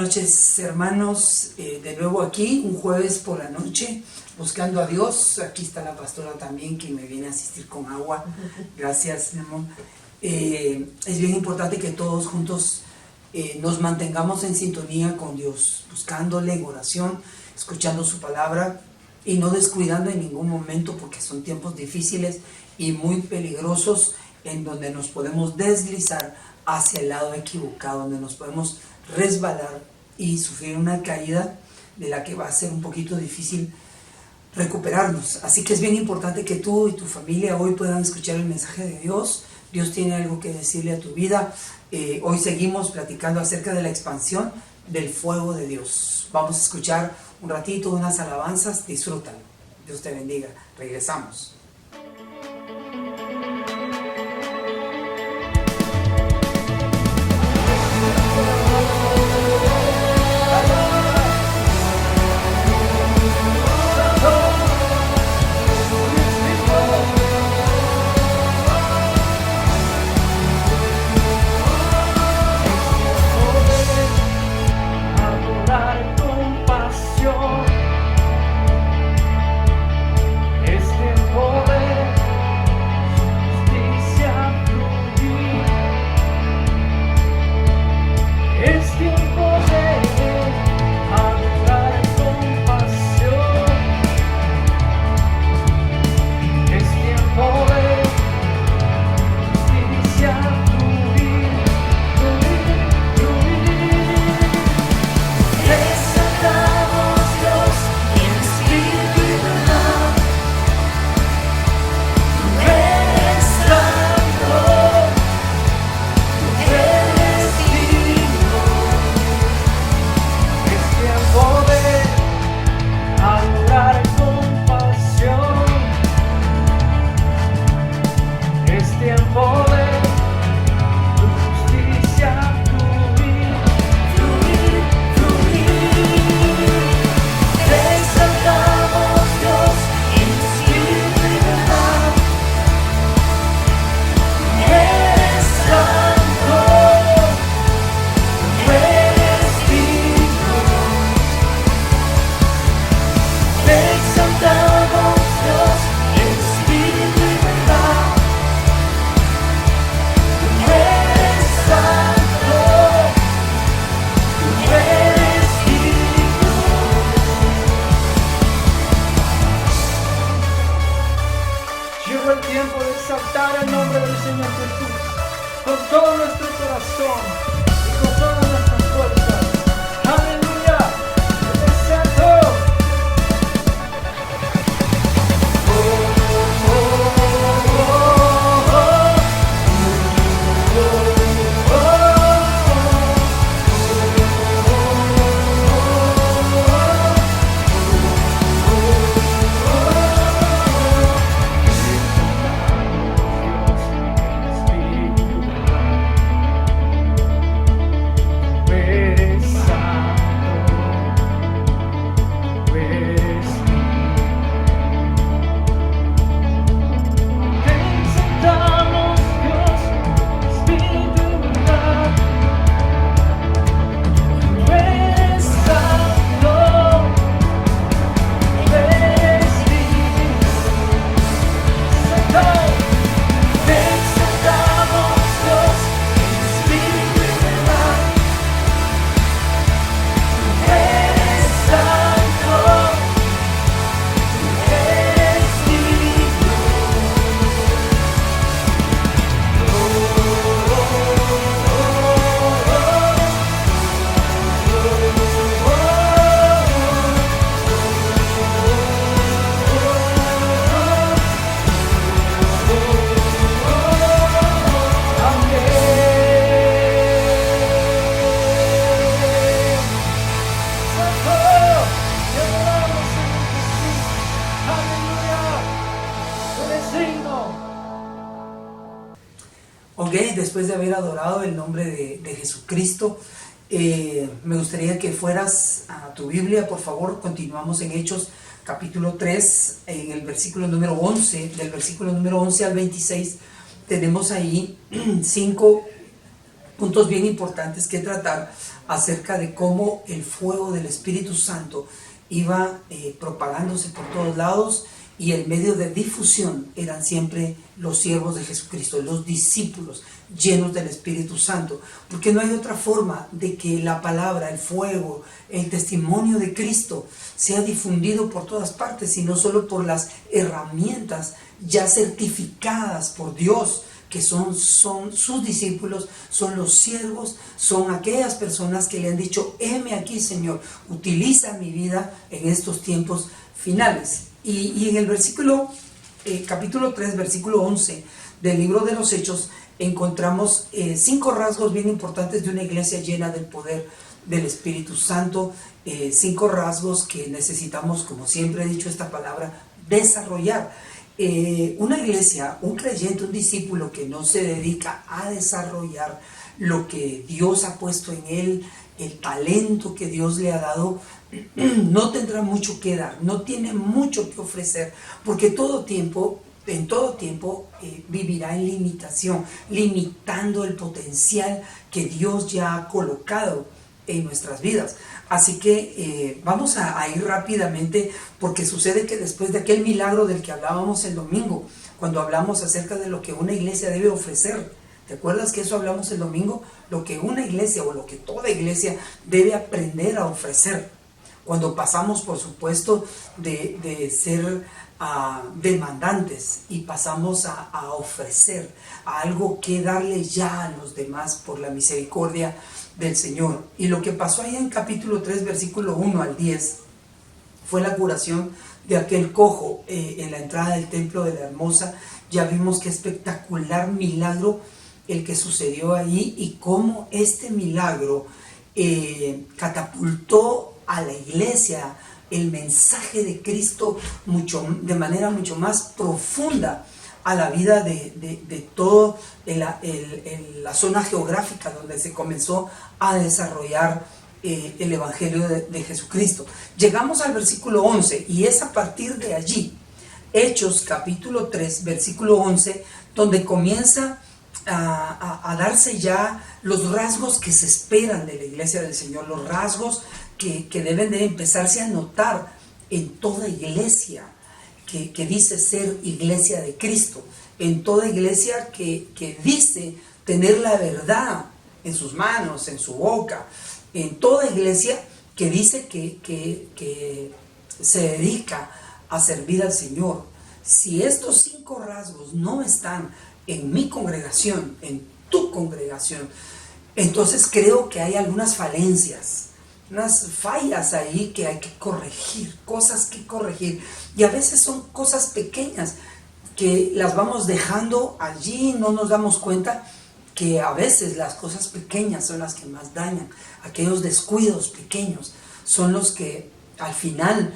noches, hermanos, de nuevo aquí, un jueves por la noche, buscando a Dios. Aquí está la pastora también, que me viene a asistir con agua. Gracias, mi amor. Es bien importante que todos juntos nos mantengamos en sintonía con Dios, buscándole en oración, escuchando su palabra y no descuidando en ningún momento, porque son tiempos difíciles y muy peligrosos, en donde nos podemos deslizar hacia el lado equivocado, donde nos podemos resbalar y sufrir una caída de la que va a ser un poquito difícil recuperarnos. Así que es bien importante que tú y tu familia hoy puedan escuchar el mensaje de Dios. Dios tiene algo que decirle a tu vida. Hoy seguimos platicando acerca de la expansión del fuego de Dios. Vamos a escuchar un ratito unas alabanzas. Disfrútalo. Dios te bendiga. Regresamos. Después de haber adorado el nombre de Jesucristo, me gustaría que fueras a tu Biblia, por favor. Continuamos en Hechos capítulo 3, en el versículo número 11, del versículo número 11 al 26, tenemos ahí 5 puntos bien importantes que tratar acerca de cómo el fuego del Espíritu Santo iba propagándose por todos lados, y el medio de difusión eran siempre los siervos de Jesucristo, los discípulos llenos del Espíritu Santo, porque no hay otra forma de que la palabra, el fuego, el testimonio de Cristo sea difundido por todas partes, sino solo por las herramientas ya certificadas por Dios, que son sus discípulos, son los siervos, son aquellas personas que le han dicho: heme aquí, Señor, utiliza mi vida en estos tiempos finales. Y en el capítulo 3, versículo 11 del libro de los Hechos, encontramos 5 rasgos bien importantes de una iglesia llena del poder del Espíritu Santo, 5 rasgos que necesitamos, como siempre he dicho esta palabra, desarrollar. Una iglesia, un creyente, un discípulo que no se dedica a desarrollar lo que Dios ha puesto en él, el talento que Dios le ha dado, no tendrá mucho que dar, no tiene mucho que ofrecer, porque en todo tiempo vivirá en limitación, limitando el potencial que Dios ya ha colocado en nuestras vidas. Así que vamos a ir rápidamente, porque sucede que después de aquel milagro del que hablábamos el domingo, cuando hablamos acerca de lo que una iglesia debe ofrecer, ¿te acuerdas que eso hablamos el domingo? Lo que una iglesia, o lo que toda iglesia debe aprender a ofrecer. Cuando pasamos, por supuesto, de ser demandantes y pasamos a ofrecer, a algo que darle ya a los demás por la misericordia del Señor. Y lo que pasó ahí en capítulo 3, versículo 1 al 10, fue la curación de aquel cojo en la entrada del templo de la Hermosa. Ya vimos qué espectacular milagro el que sucedió ahí, y cómo este milagro catapultó a la iglesia el mensaje de Cristo de manera mucho más profunda a la vida de todo la zona geográfica donde se comenzó a desarrollar el Evangelio de Jesucristo. Llegamos al versículo 11, y es a partir de allí, Hechos capítulo 3, versículo 11, donde comienza a darse ya los rasgos que se esperan de la iglesia del Señor, los rasgos que deben de empezarse a notar en toda iglesia que dice ser iglesia de Cristo, en toda iglesia que dice tener la verdad en sus manos, en su boca, en toda iglesia que dice que se dedica a servir al Señor. Si estos 5 rasgos no están en mi congregación, en tu congregación, entonces creo que hay algunas falencias, unas fallas ahí que hay que corregir, cosas que corregir. Y a veces son cosas pequeñas que las vamos dejando allí, no nos damos cuenta que a veces las cosas pequeñas son las que más dañan. Aquellos descuidos pequeños son los que al final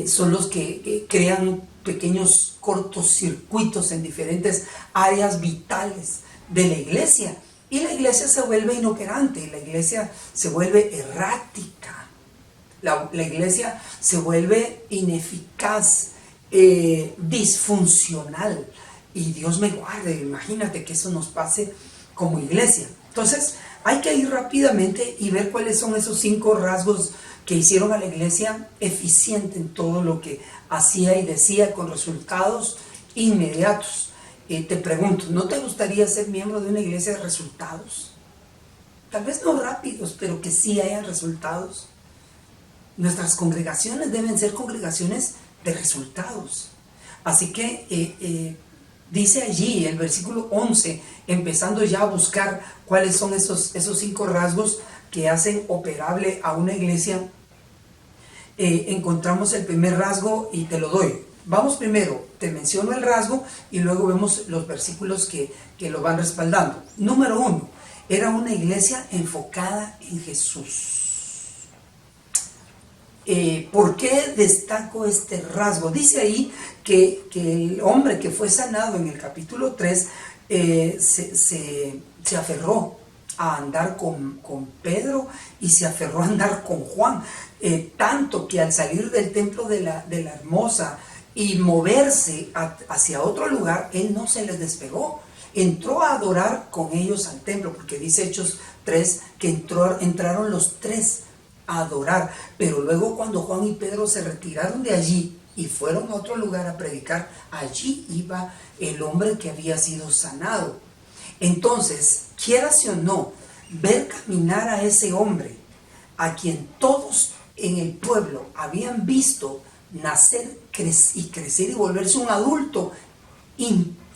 son los que crean pequeños cortocircuitos en diferentes áreas vitales de la iglesia. Y la iglesia se vuelve inoperante, la iglesia se vuelve errática, la iglesia se vuelve ineficaz, disfuncional. Y Dios me guarde, imagínate que eso nos pase como iglesia. Entonces hay que ir rápidamente y ver cuáles son esos 5 rasgos que hicieron a la iglesia eficiente en todo lo que hacía y decía, con resultados inmediatos. Te pregunto, ¿no te gustaría ser miembro de una iglesia de resultados? Tal vez no rápidos, pero que sí hayan resultados. Nuestras congregaciones deben ser congregaciones de resultados. Así que dice allí el versículo 11, empezando ya a buscar cuáles son esos 5 rasgos que hacen operable a una iglesia. Encontramos el primer rasgo y te lo doy. Vamos primero, te menciono el rasgo y luego vemos los versículos que lo van respaldando. Número 1, era una iglesia enfocada en Jesús. ¿Por qué destaco este rasgo? Dice ahí que el hombre que fue sanado en el capítulo 3 se aferró a andar con Pedro y se aferró a andar con Juan, tanto que al salir del templo de la Hermosa y moverse hacia otro lugar, él no se les despegó. entró a adorar con ellos al templo, porque dice Hechos 3 que entraron los tres a adorar, pero luego cuando Juan y Pedro se retiraron de allí y fueron a otro lugar a predicar, allí iba el hombre que había sido sanado. Entonces, quieras o no, ver caminar a ese hombre, a quien todos en el pueblo habían visto nacer y crecer y volverse un adulto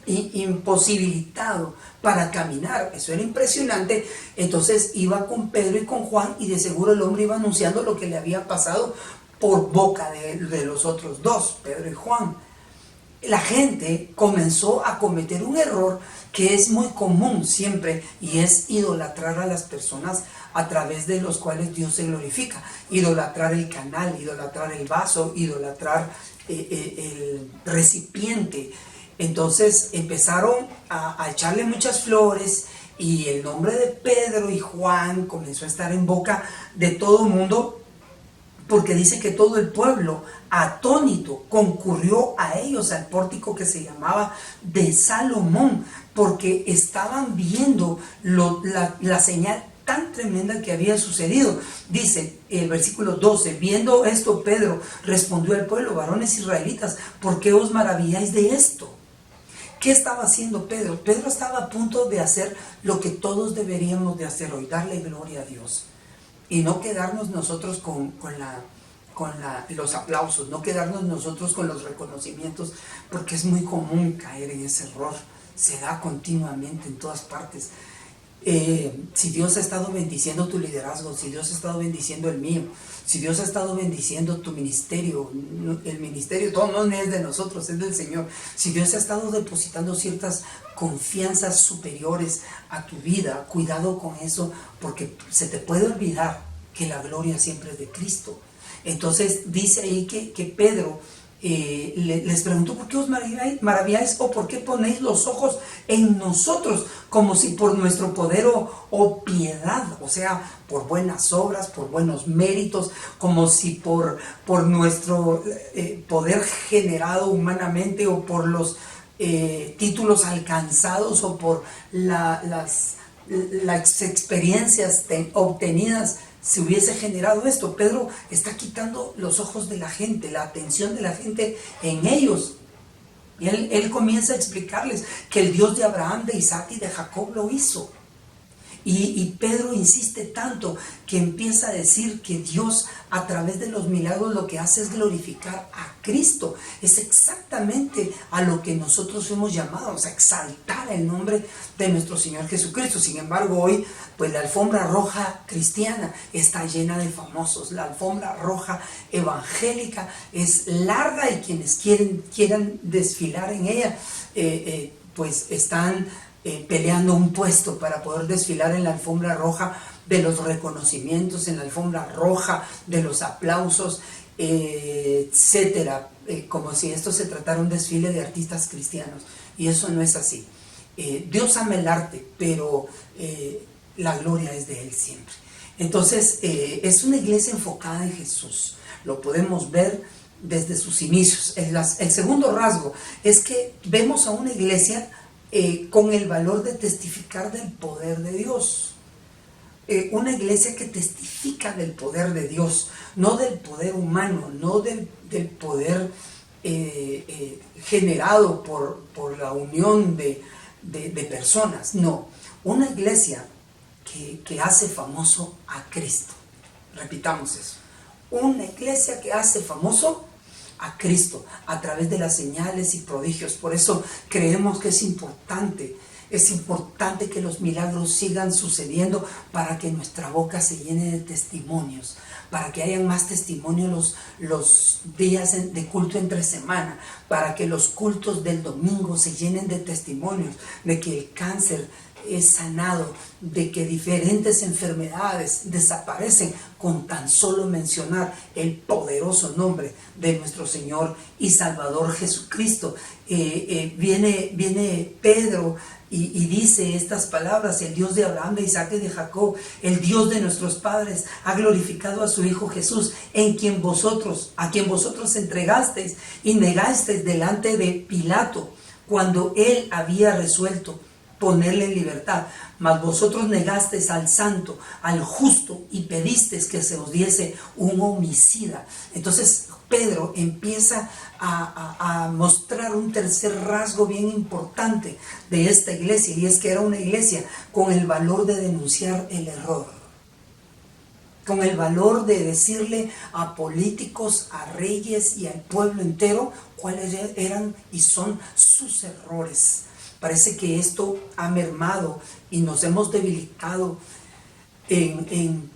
imposibilitado para caminar, eso era impresionante. Entonces iba con Pedro y con Juan, y de seguro el hombre iba anunciando lo que le había pasado por boca de los otros dos, Pedro y Juan. La gente comenzó a cometer un error que es muy común siempre, y es idolatrar a las personas a través de los cuales Dios se glorifica. Idolatrar el canal, idolatrar el vaso, idolatrar el recipiente. Entonces empezaron a echarle muchas flores, y el nombre de Pedro y Juan comenzó a estar en boca de todo el mundo, porque dice que todo el pueblo, atónito, concurrió a ellos al pórtico que se llamaba de Salomón, porque estaban viendo la señal tan tremenda que había sucedido. Dice el versículo 12, viendo esto Pedro respondió al pueblo: varones israelitas, ¿por qué os maravilláis de esto? ¿Qué estaba haciendo Pedro? Pedro estaba a punto de hacer lo que todos deberíamos de hacer hoy: darle gloria a Dios, y no quedarnos nosotros con los aplausos, no quedarnos nosotros con los reconocimientos, porque es muy común caer en ese error. Se da continuamente en todas partes. Si Dios ha estado bendiciendo tu liderazgo, si Dios ha estado bendiciendo el mío, si Dios ha estado bendiciendo tu ministerio, el ministerio todo no es de nosotros, es del Señor. Si Dios ha estado depositando ciertas confianzas superiores a tu vida, cuidado con eso, porque se te puede olvidar que la gloria siempre es de Cristo. Entonces dice ahí que Pedro les preguntó: ¿por qué os maravilláis o por qué ponéis los ojos en nosotros, como si por nuestro poder o piedad, o sea, por buenas obras, por buenos méritos, como si por nuestro poder generado humanamente, o por los títulos alcanzados, o por las experiencias obtenidas, se hubiese generado esto? Pedro está quitando los ojos de la gente, la atención de la gente en ellos. Y él comienza a explicarles que el Dios de Abraham, de Isaac y de Jacob lo hizo. Y Pedro insiste tanto que empieza a decir que Dios, a través de los milagros, lo que hace es glorificar a Cristo. Es exactamente a lo que nosotros fuimos llamados, a exaltar el nombre de nuestro Señor Jesucristo. Sin embargo, hoy, pues la alfombra roja cristiana está llena de famosos. La alfombra roja evangélica es larga, y quienes quieran desfilar en ella, pues están peleando un puesto para poder desfilar en la alfombra roja de los reconocimientos, en la alfombra roja de los aplausos, etcétera, como si esto se tratara un desfile de artistas cristianos, y eso no es así. Dios ama el arte, pero la gloria es de Él siempre. Entonces es una iglesia enfocada en Jesús. Lo podemos ver desde sus inicios. El segundo rasgo es que vemos a una iglesia con el valor de testificar del poder de Dios. Una iglesia que testifica del poder de Dios, no del poder humano, no del poder generado por la unión de personas. No, una iglesia que hace famoso a Cristo. Repitamos eso: una iglesia que hace famoso a Cristo a través de las señales y prodigios. Por eso creemos que es importante que los milagros sigan sucediendo, para que nuestra boca se llene de testimonios, para que hayan más testimonios los días de culto entre semana, para que los cultos del domingo se llenen de testimonios de que el cáncer es sanado, de que diferentes enfermedades desaparecen con tan solo mencionar el poderoso nombre de nuestro Señor y Salvador Jesucristo. Viene Pedro y dice estas palabras: el Dios de Abraham, de Isaac y de Jacob, el Dios de nuestros padres, ha glorificado a su Hijo Jesús, a quien vosotros entregasteis y negasteis delante de Pilato, cuando él había resuelto ponerle en libertad. Mas vosotros negasteis al santo, al justo, y pedisteis que se os diese un homicida. Entonces Pedro empieza a mostrar un tercer rasgo bien importante de esta iglesia, y es que era una iglesia con el valor de denunciar el error, con el valor de decirle a políticos, a reyes y al pueblo entero cuáles eran y son sus errores. Parece que esto ha mermado y nos hemos debilitado en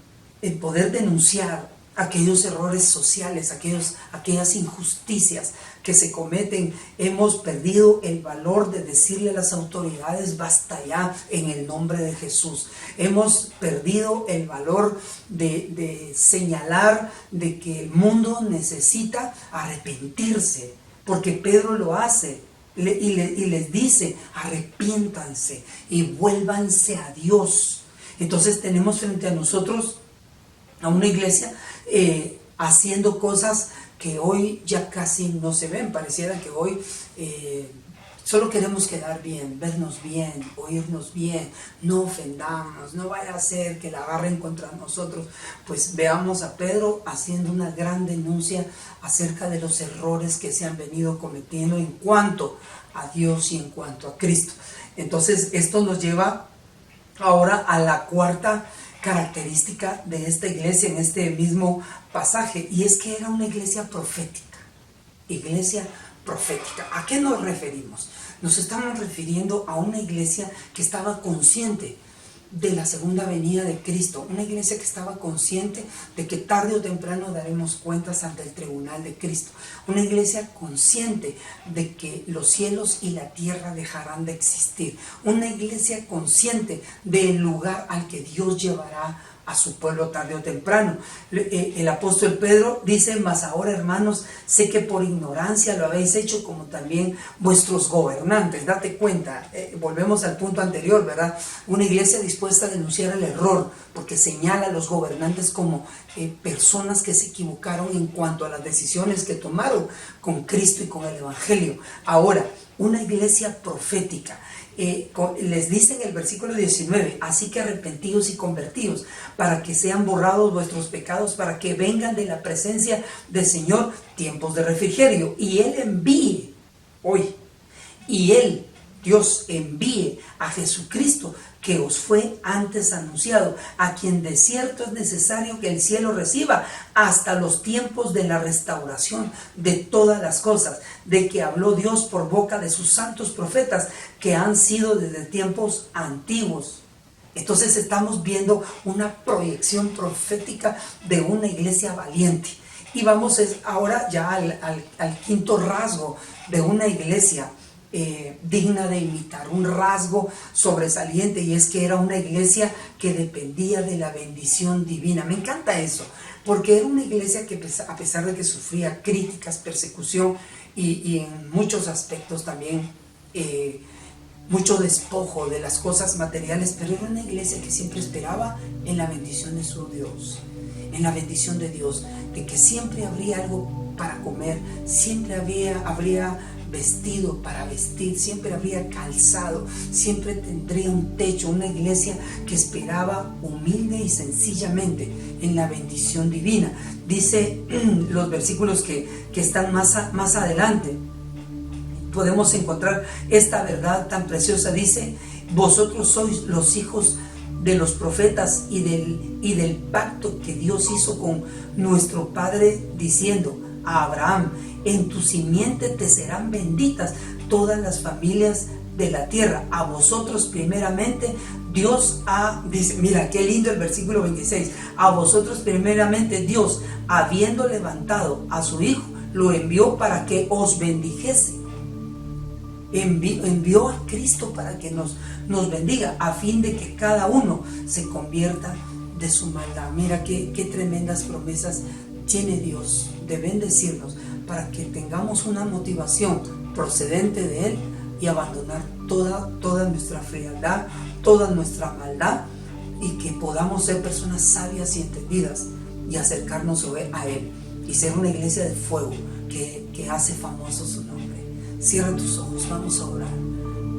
poder denunciar aquellos errores sociales, aquellas injusticias que se cometen. Hemos perdido el valor de decirle a las autoridades basta ya en el nombre de Jesús. Hemos perdido el valor de señalar de que el mundo necesita arrepentirse, porque Pedro lo hace. Y les dice, arrepiéntanse y vuélvanse a Dios. Entonces tenemos frente a nosotros a una iglesia haciendo cosas que hoy ya casi no se ven. Pareciera que hoy solo queremos quedar bien, vernos bien, oírnos bien, no ofendamos, no vaya a ser que la agarren contra nosotros. Pues veamos a Pedro haciendo una gran denuncia acerca de los errores que se han venido cometiendo en cuanto a Dios y en cuanto a Cristo. Entonces esto nos lleva ahora a la cuarta característica de esta iglesia en este mismo pasaje, y es que era una iglesia profética. Iglesia profética. ¿A qué nos referimos? Nos estamos refiriendo a una iglesia que estaba consciente de la segunda venida de Cristo, una iglesia que estaba consciente de que tarde o temprano daremos cuentas ante el tribunal de Cristo, una iglesia consciente de que los cielos y la tierra dejarán de existir, una iglesia consciente del lugar al que Dios llevará a su pueblo tarde o temprano. El apóstol Pedro dice, mas ahora, hermanos, sé que por ignorancia lo habéis hecho, como también vuestros gobernantes. Date cuenta, volvemos al punto anterior, ¿verdad? Una iglesia dispuesta a denunciar el error, porque señala a los gobernantes como personas que se equivocaron en cuanto a las decisiones que tomaron con Cristo y con el Evangelio. Ahora, una iglesia profética. Les dice en el versículo 19, así que arrepentíos y convertíos, para que sean borrados vuestros pecados, para que vengan de la presencia del Señor tiempos de refrigerio, y Él envíe hoy, y Él, Dios, envíe a Jesucristo, que os fue antes anunciado, a quien de cierto es necesario que el cielo reciba hasta los tiempos de la restauración de todas las cosas, de que habló Dios por boca de sus santos profetas, que han sido desde tiempos antiguos. Entonces estamos viendo una proyección profética de una iglesia valiente. Y vamos ahora ya al quinto rasgo de una iglesia digna de imitar, un rasgo sobresaliente, y es que era una iglesia que dependía de la bendición divina. Me encanta eso, porque era una iglesia que, a pesar de que sufría críticas, persecución y en muchos aspectos también mucho despojo de las cosas materiales, pero era una iglesia que siempre esperaba en la bendición de su Dios, en la bendición de Dios, de que siempre habría algo para comer, siempre habría vestido para vestir, siempre habría calzado, siempre tendría un techo. Una iglesia que esperaba humilde y sencillamente en la bendición divina. Dice los versículos que están más adelante, podemos encontrar esta verdad tan preciosa. Dice, vosotros sois los hijos de los profetas y del pacto que Dios hizo con nuestro Padre, diciendo a Abraham, en tu simiente te serán benditas todas las familias de la tierra. A vosotros primeramente Dios dice, mira qué lindo el versículo 26, a vosotros primeramente Dios, habiendo levantado a su Hijo, lo envió para que os bendijese. Envió a Cristo para que nos bendiga, a fin de que cada uno se convierta de su maldad. Mira qué tremendas promesas tiene Dios de bendecirnos, para que tengamos una motivación procedente de Él y abandonar toda nuestra frialdad, toda nuestra maldad, y que podamos ser personas sabias y entendidas y acercarnos a Él y ser una iglesia de fuego que hace famoso su nombre. Cierra tus ojos, vamos a orar.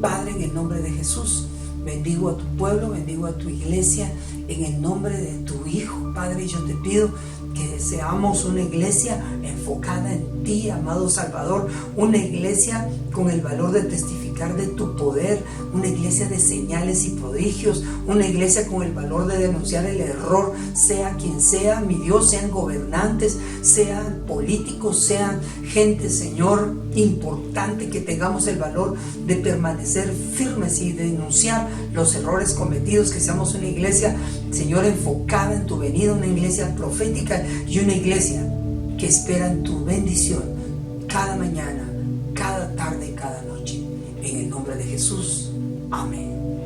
Padre, en el nombre de Jesús, bendigo a tu pueblo, bendigo a tu iglesia, en el nombre de tu Hijo. Padre, yo te pido que seamos una iglesia enfocada en ti, amado Salvador, una iglesia con el valor de testificar de tu poder, una iglesia de señales y prodigios, una iglesia con el valor de denunciar el error, sea quien sea, mi Dios, sean gobernantes, sean políticos, sean gente, Señor, importante, que tengamos el valor de permanecer firmes y de denunciar los errores cometidos, que seamos una iglesia, Señor, enfocada en tu venida, una iglesia profética y una iglesia que espera en tu bendición cada mañana, cada tarde y cada noche. En el nombre de Jesús. Amén.